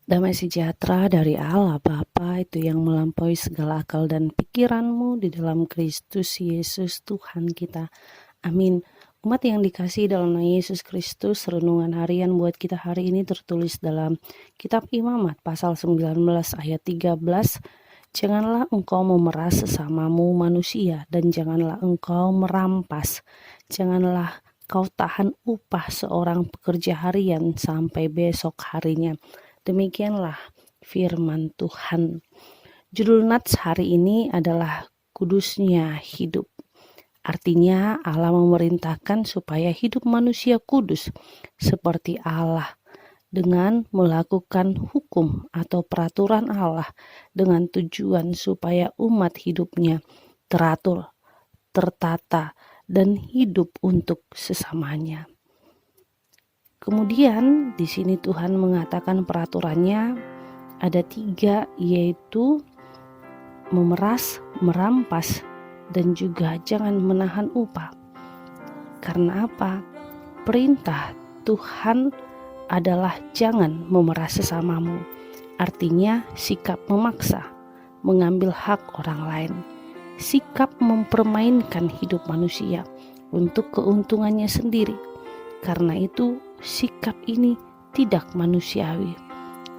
Damai sejahtera dari Allah Bapa itu yang melampaui segala akal dan pikiranmu di dalam Kristus Yesus Tuhan kita. Amin. Umat yang dikasihi dalam nama Yesus Kristus, renungan harian buat kita hari ini tertulis dalam kitab Imamat pasal 19 ayat 13. Janganlah engkau memeras sesamamu manusia dan janganlah engkau merampas. Janganlah kau tahan upah seorang pekerja harian sampai besok harinya. Demikianlah firman Tuhan. Judul nats hari ini adalah kudusnya hidup. Artinya Allah memerintahkan supaya hidup manusia kudus seperti Allah dengan melakukan hukum atau peraturan Allah dengan tujuan supaya umat hidupnya teratur, tertata, dan hidup untuk sesamanya. Kemudian di sini Tuhan mengatakan peraturannya ada 3, yaitu memeras, merampas, dan juga jangan menahan upah. Karena apa? Perintah Tuhan adalah jangan memeras sesamamu. Artinya sikap memaksa, mengambil hak orang lain, sikap mempermainkan hidup manusia untuk keuntungannya sendiri. Karena itu sikap ini tidak manusiawi,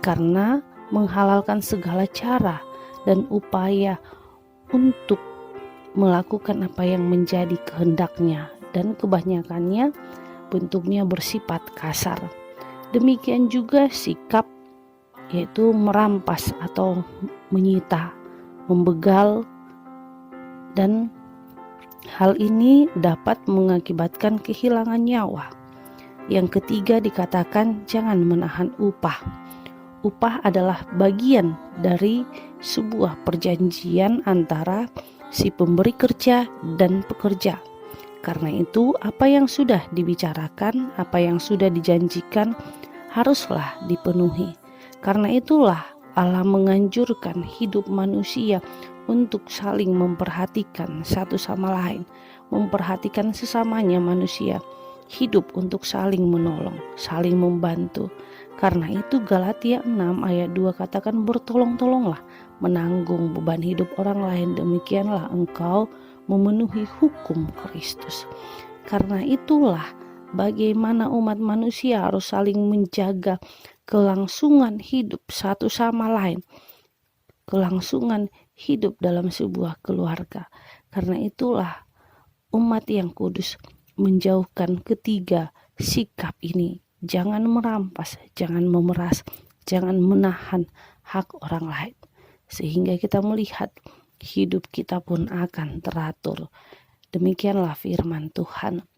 karena menghalalkan segala cara dan upaya untuk melakukan apa yang menjadi kehendaknya, dan kebanyakannya bentuknya bersifat kasar. Demikian juga sikap yaitu merampas atau menyita, membegal, dan hal ini dapat mengakibatkan kehilangan nyawa. Yang ketiga dikatakan jangan menahan upah. Upah adalah bagian dari sebuah perjanjian antara si pemberi kerja dan pekerja. Karena itu apa yang sudah dibicarakan, apa yang sudah dijanjikan haruslah dipenuhi. Karena itulah Allah menganjurkan hidup manusia untuk saling memperhatikan satu sama lain, memperhatikan sesamanya manusia, hidup untuk saling menolong, saling membantu. Karena itu Galatia 6 ayat 2 katakan bertolong-tolonglah menanggung beban hidup orang lain, demikianlah engkau memenuhi hukum Kristus. Karena itulah bagaimana umat manusia harus saling menjaga kelangsungan hidup satu sama lain, kelangsungan hidup dalam sebuah keluarga. Karena itulah umat yang kudus menjauhkan ketiga sikap ini. Jangan merampas, jangan memeras, jangan menahan hak orang lain. Sehingga kita melihat hidup kita pun akan teratur. Demikianlah firman Tuhan.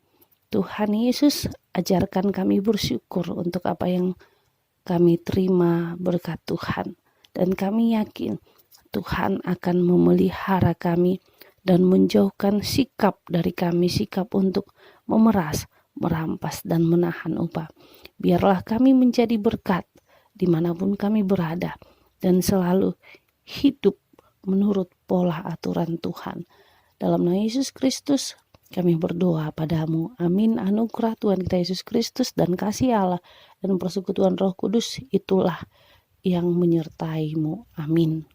Tuhan Yesus ajarkan kami bersyukur untuk apa yang kami terima berkat Tuhan. Dan kami yakin Tuhan akan memelihara kami dan menjauhkan sikap dari kami, sikap untuk memeras, merampas, dan menahan upah. Biarlah kami menjadi berkat dimanapun kami berada dan selalu hidup menurut pola aturan Tuhan. Dalam nama Yesus Kristus kami berdoa padamu. Amin. Anugerah Tuhan kita Yesus Kristus dan kasih Allah dan persekutuan Roh Kudus itulah yang menyertaimu. Amin.